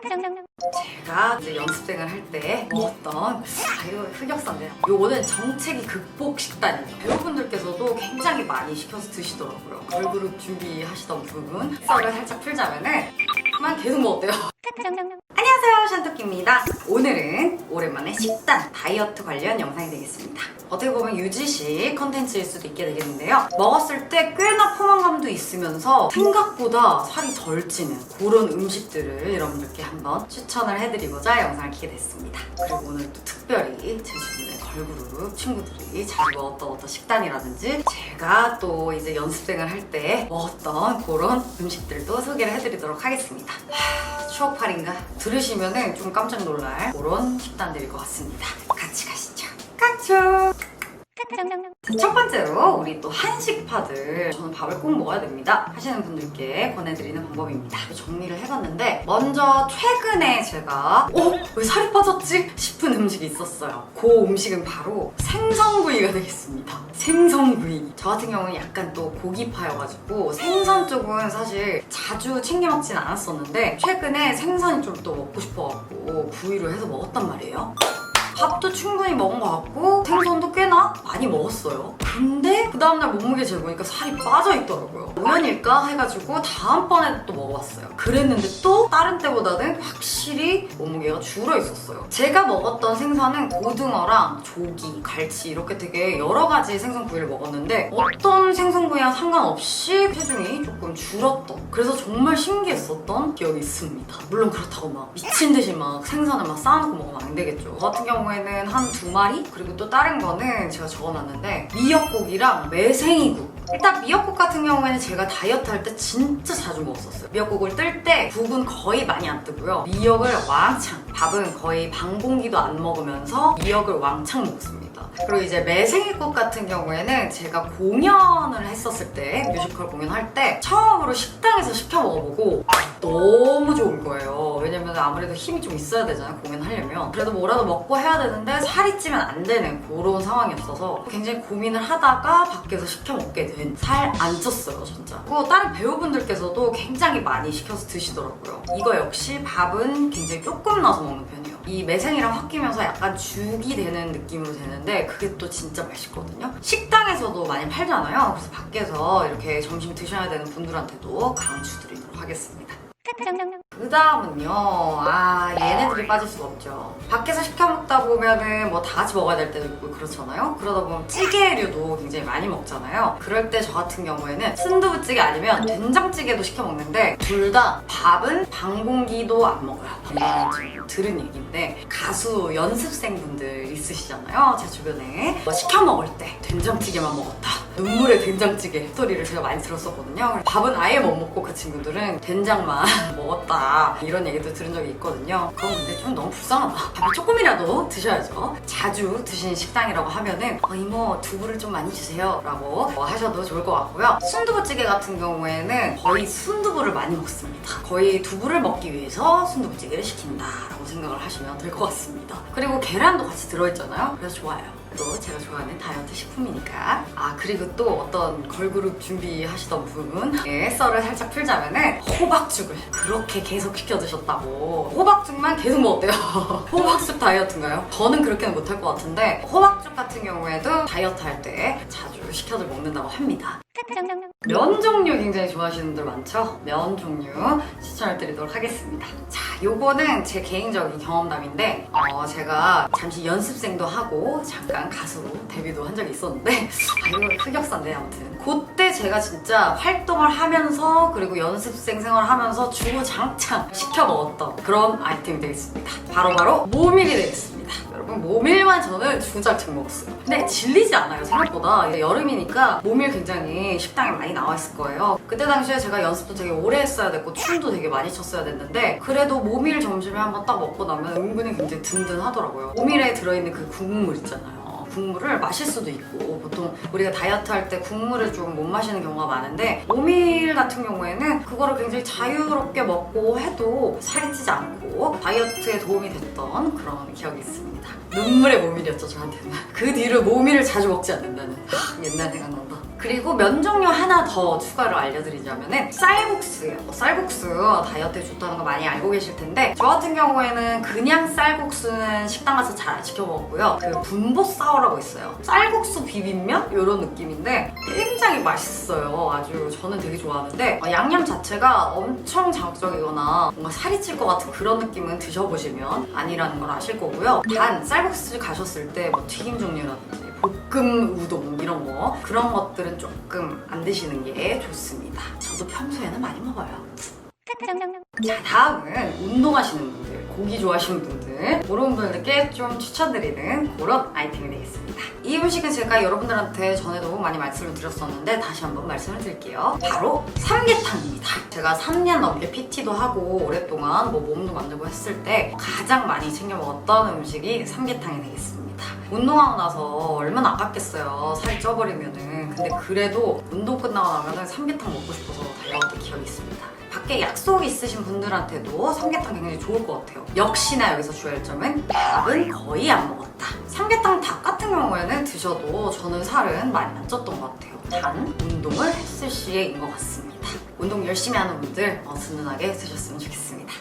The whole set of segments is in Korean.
제가 이제 연습생을 할 때 먹었던 이거 흑역사인데요. 요거는 정체기 극복 식단이에요. 배우분들께서도 굉장히 많이 시켜서 드시더라고요. 걸그룹 준비하시던 부분 썰을 살짝 풀자면은 만 계속 먹었대요. 안녕하세요, 샨토끼입니다. 오늘은 오랜만에 식단, 다이어트 관련 영상이 되겠습니다. 어떻게 보면 유지식 컨텐츠일 수도 있게 되겠는데요. 먹었을 때 꽤나 포만감도 있으면서 생각보다 살이 덜 찌는 그런 음식들을 여러분들께 한번 추천을 해드리고자 영상을 키게 됐습니다. 그리고 오늘 또 특별히 제 주변에 걸그룹 친구들이 자주 먹었던 어떤 식단이라든지 제가 또 이제 연습생을 할 때 먹었던 그런 음식들도 소개를 해드리도록 하겠습니다. 추억팔인가? 들으시면은 좀 깜짝 놀랄 그런 식단들일 것 같습니다. 같이 가시죠. 깡총! 첫 번째로 우리 또 한식파들, 저는 밥을 꼭 먹어야 됩니다 하시는 분들께 권해드리는 방법입니다. 정리를 해봤는데 먼저 최근에 제가 왜 살이 빠졌지? 싶은 음식이 있었어요. 그 음식은 바로 생선구이가 되겠습니다. 생선구이. 저 같은 경우는 약간 또 고기파여가지고 생선 쪽은 사실 자주 챙겨 먹진 않았었는데 최근에 생선이 좀 또 먹고 싶어갖고 구이로 해서 먹었단 말이에요. 밥도 충분히 먹은 것 같고 생선도 꽤나 많이 먹었어요. 근데 그 다음날 몸무게 재보니까 살이 빠져있더라고요. 우연일까 해가지고 다음번에 또 먹어봤어요. 그랬는데 또 다른 때보다는 확실히 몸무게가 줄어있었어요. 제가 먹었던 생선은 고등어랑 조기, 갈치 이렇게 되게 여러 가지 생선구이를 먹었는데 어떤 생선구이와 상관없이 체중이 조금 줄었던, 그래서 정말 신기했었던 기억이 있습니다. 물론 그렇다고 막 미친 듯이 막 생선을 막 쌓아놓고 먹으면 안 되겠죠. 저 같은 경우에는 한 2마리? 그리고 또 다른 거는 제가 적어놨는데 미역국이랑 매생이국. 일단 미역국 같은 경우에는 제가 다이어트 할 때 진짜 자주 먹었었어요. 미역국을 뜰 때 국은 거의 많이 안 뜨고요. 미역을 왕창, 밥은 거의 반 공기도 안 먹으면서 미역을 왕창 먹습니다. 그리고 이제 매생이국 같은 경우에는 제가 공연을 했었을 때, 뮤지컬 공연할 때 처음으로 식당에서 시켜 먹어보고 너무 좋은 거예요. 왜냐면 아무래도 힘이 좀 있어야 되잖아요, 공연하려면. 그래도 뭐라도 먹고 해야 되는데 살이 찌면 안 되는 그런 상황이었어서 굉장히 고민을 하다가 밖에서 시켜 먹게 된, 살 안 쪘어요 진짜. 그리고 다른 배우분들께서도 굉장히 많이 시켜서 드시더라고요. 이거 역시 밥은 굉장히 조금 넣어서 먹는 편이에요. 이 매생이랑 섞이면서 약간 죽이 되는 느낌으로 되는데 그게 또 진짜 맛있거든요. 식당에서도 많이 팔잖아요. 그래서 밖에서 이렇게 점심 드셔야 되는 분들한테도 강추드리도록 하겠습니다. 그 다음은요, 얘네들이 빠질 수가 없죠. 밖에서 시켜 먹다 보면은 뭐 다 같이 먹어야 될 때도 있고 그렇잖아요. 그러다 보면 찌개류도 굉장히 많이 먹잖아요. 그럴 때 저 같은 경우에는 순두부찌개 아니면 된장찌개도 시켜 먹는데 둘 다 밥은 반 공기도 안 먹어요. 이거는 지금 들은 얘기인데 가수 연습생분들 있으시잖아요, 제 주변에. 시켜 먹을 때 된장찌개만 먹었다, 눈물의 된장찌개 스토리를 제가 많이 들었었거든요. 밥은 아예 못 먹고 그 친구들은 된장만 먹었다, 이런 얘기도 들은 적이 있거든요. 그건 근데 좀 너무 불쌍하다. 밥을 조금이라도 드셔야죠. 자주 드시는 식당이라고 하면은 이모 두부를 좀 많이 주세요 라고 하셔도 좋을 것 같고요. 순두부찌개 같은 경우에는 거의 순두부를 많이 먹습니다. 거의 두부를 먹기 위해서 순두부찌개를 시킨다 라고 생각을 하시면 될 것 같습니다. 그리고 계란도 같이 들어있잖아요. 그래서 좋아요. 또 제가 좋아하는 다이어트 식품이니까. 그리고 또 어떤 걸그룹 준비하시던 분의 썰을 살짝 풀자면은 호박죽을 그렇게 계속 시켜 드셨다고. 호박죽만 계속 먹었대요. 호박죽 다이어트인가요? 저는 그렇게는 못할 것 같은데 호박죽 같은 경우에도 다이어트 할 때 자주 시켜서 먹는다고 합니다. 면 종류 굉장히 좋아하시는 분들 많죠? 면 종류 추천을 드리도록 하겠습니다. 자, 요거는 제 개인적인 경험담인데 제가 잠시 연습생도 하고 잠깐 가수로 데뷔도 한 적이 있었는데 이거 흑역사인데 아무튼 그때 제가 진짜 활동을 하면서 그리고 연습생 생활을 하면서 주구장창 시켜 먹었던 그런 아이템이 되겠습니다. 바로바로 모밀이 되겠습니다. 여러분, 모밀만 저는 주구장창 먹었어요. 근데 질리지 않아요, 생각보다. 이제 여름이니까 모밀 굉장히 식당에 많이 나와 있을 거예요. 그때 당시에 제가 연습도 되게 오래 했어야 됐고 춤도 되게 많이 췄어야 됐는데 그래도 모밀 점심에 한번 딱 먹고 나면 은근히 굉장히 든든하더라고요. 모밀에 들어있는 그 국물 있잖아요. 국물을 마실 수도 있고, 보통 우리가 다이어트 할 때 국물을 좀 못 마시는 경우가 많은데 모밀 같은 경우에는 그거를 굉장히 자유롭게 먹고 해도 살이 찌지 않고 다이어트에 도움이 됐던 그런 기억이 있습니다. 눈물의 모밀이었죠, 저한테는. 그 뒤로 모밀을 자주 먹지 않는다는 옛날 생각난다. 그리고 면 종류 하나 더 추가로 알려드리자면은 쌀국수예요. 쌀국수 다이어트에 좋다는 거 많이 알고 계실 텐데 저 같은 경우에는 그냥 쌀국수는 식당 가서 잘 안 시켜 먹었고요. 그 분보싸오라고 있어요. 쌀국수 비빔면? 이런 느낌인데 굉장히 맛있어요. 아주 저는 되게 좋아하는데 양념 자체가 엄청 자극적이거나 뭔가 살이 찔 것 같은 그런 느낌은 드셔보시면 아니라는 걸 아실 거고요. 단 쌀국수 가셨을 때 뭐 튀김 종류라든지 볶음 우동 이런 거 그런 것들은 조금 안 드시는 게 좋습니다. 저도 평소에는 많이 먹어요. 자, 다음은 운동하시는 분들, 고기 좋아하시는 분들 그런 분들께 좀 추천드리는 그런 아이템이 되겠습니다. 이 음식은 제가 여러분들한테 전에도 많이 말씀을 드렸었는데 다시 한번 말씀을 드릴게요. 바로 삼계탕입니다. 제가 3년 넘게 PT도 하고 오랫동안 몸도 만들고 했을 때 가장 많이 챙겨 먹었던 음식이 삼계탕이 되겠습니다. 운동하고 나서 얼마나 아깝겠어요. 살이 쪄버리면은. 근데 그래도 운동 끝나고 나면은 삼계탕 먹고 싶어서 달려갔던 기억이 있습니다. 밖에 약속 있으신 분들한테도 삼계탕 굉장히 좋을 것 같아요. 역시나 여기서 주의할 점은 밥은 거의 안 먹었다. 삼계탕 닭 같은 경우에는 드셔도 저는 살은 많이 안 쪘던 것 같아요. 단 운동을 했을 시에인 것 같습니다. 운동 열심히 하는 분들 든든하게 드셨으면 좋겠습니다.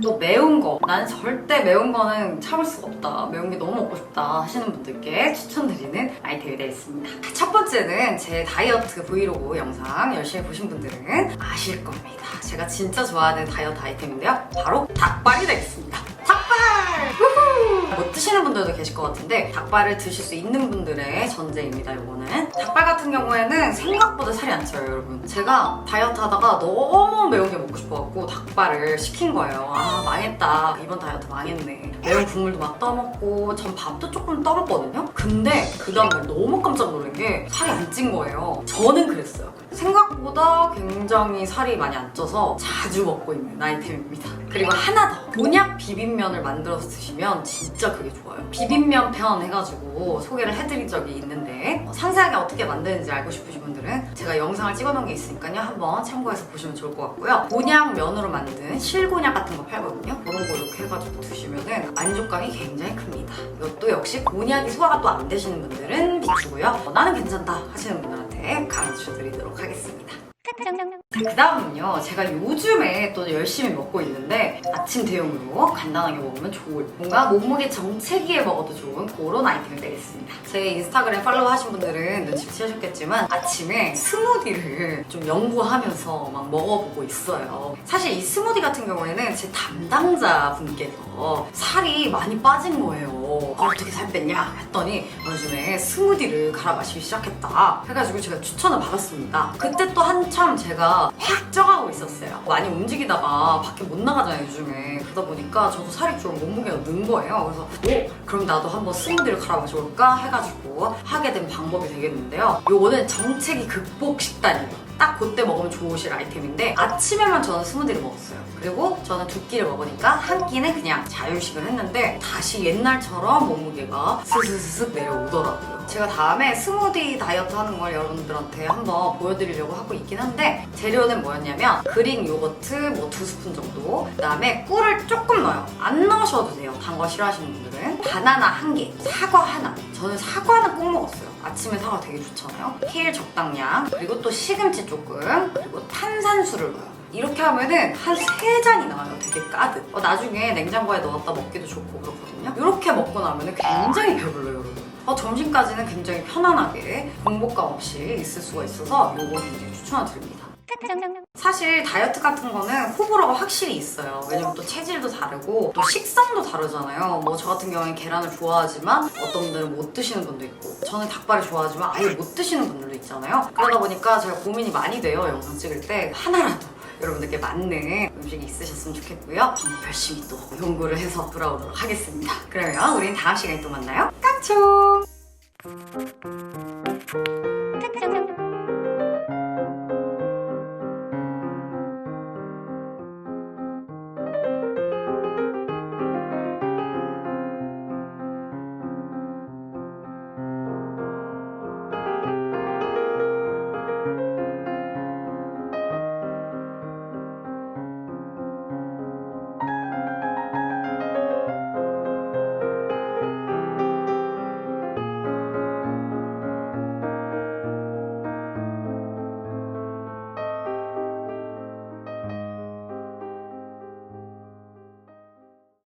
또 매운 거, 난 절대 매운 거는 참을 수가 없다, 매운 게 너무 먹고 싶다 하시는 분들께 추천드리는 아이템이 되겠습니다. 첫 번째는 제 다이어트 브이로그 영상 열심히 보신 분들은 아실 겁니다. 제가 진짜 좋아하는 다이어트 아이템인데요. 바로 닭발이 되겠습니다. 닭발! 우후! 못 드시는 분들도 계실 것 같은데 닭발을 드실 수 있는 분들의 전제입니다. 이거는 닭발 같은 경우에는 생각보다 살이 안 쪄요, 여러분. 제가 다이어트 하다가 너무 매운 게 먹고 싶어갖고 닭발을 시킨 거예요. 아, 망했다, 이번 다이어트 망했네. 매운 국물도 막 떠먹고 전 밥도 조금 떠먹거든요. 근데 그 다음날 너무 깜짝 놀란 게 살이 안 찐 거예요. 저는 그랬어요. 생각보다 굉장히 살이 많이 안 쪄서 자주 먹고 있는 아이템입니다. 그리고 하나 더, 곤약 비빔면을 만들어서 드시면 진짜 그게 좋아요. 비빔면 편 해가지고 소개를 해드린 적이 있는데 상세하게 어떻게 만드는지 알고 싶으신 분들은 제가 영상을 찍어놓은 게 있으니까요. 한번 참고해서 보시면 좋을 것 같고요. 곤약 면으로 만든 실곤약 같은 거 팔거든요. 그런 거 이렇게 해가지고 드시면은 만족감이 굉장히 큽니다. 이것도 역시 곤약이 소화가 또 안 되시는 분들은 비추고요. 나는 괜찮다 하시는 분들한테 강추드리도록 하겠습니다. 그 다음은요, 제가 요즘에 또 열심히 먹고 있는데 아침 대용으로 간단하게 먹으면 좋을, 뭔가 몸무게 정체기에 먹어도 좋은 그런 아이템이 되겠습니다. 제 인스타그램 팔로우 하신 분들은 눈치채셨겠지만 아침에 스무디를 좀 연구하면서 막 먹어보고 있어요. 사실 이 스무디 같은 경우에는 제 담당자 분께서 살이 많이 빠진 거예요. 어떻게 살 뺐냐 했더니 요즘에 스무디를 갈아 마시기 시작했다 해가지고 제가 추천을 받았습니다. 그때 또 한참 제가 확 쪄가고 있었어요. 많이 움직이다가 밖에 못 나가잖아요, 요즘에. 그러다 보니까 저도 살이 좀 몸무게가 는 거예요. 그래서 그럼 나도 한번 스무디를 갈아 마셔볼까 해가지고 하게 된 방법이 되겠는데요. 요거는 정체기 극복 식단이에요. 딱 그때 먹으면 좋으실 아이템인데 아침에만 저는 스무디를 먹었어요. 그리고 저는 두 끼를 먹으니까 한 끼는 그냥 자유식을 했는데 다시 옛날처럼 몸무게가 스스스슥 내려오더라고요. 제가 다음에 스무디 다이어트 하는 걸 여러분들한테 한번 보여드리려고 하고 있긴 한데 재료는 뭐였냐면 그릭 요거트 뭐 2스푼 정도, 그 다음에 꿀을 조금 넣어요. 안 넣으셔도 돼요, 단 거 싫어하시는 분들은. 바나나 1개, 사과 하나. 저는 사과는 꼭 먹었어요. 아침에 사과 되게 좋잖아요. 케일 적당량, 그리고 또 시금치 조금, 그리고 탄산수를 넣어요. 이렇게 하면은 한 3잔이 나와요. 되게 가득. 나중에 냉장고에 넣었다 먹기도 좋고 그렇거든요. 이렇게 먹고 나면은 굉장히 배불러요, 여러분. 점심까지는 굉장히 편안하게 공복감 없이 있을 수가 있어서 이거 굉장히 추천드립니다. 사실 다이어트 같은 거는 호불호가 확실히 있어요. 왜냐면 또 체질도 다르고 또 식성도 다르잖아요. 뭐 저 같은 경우는 계란을 좋아하지만 어떤 분들은 못 드시는 분도 있고, 저는 닭발을 좋아하지만 아예 못 드시는 분들도 있잖아요. 그러다 보니까 제가 고민이 많이 돼요. 영상 찍을 때 하나라도 여러분들께 맞는 음식이 있으셨으면 좋겠고요. 저는 열심히 또 연구를 해서 돌아오도록 하겠습니다. 그러면 우린 다음 시간에 또 만나요. 깡총!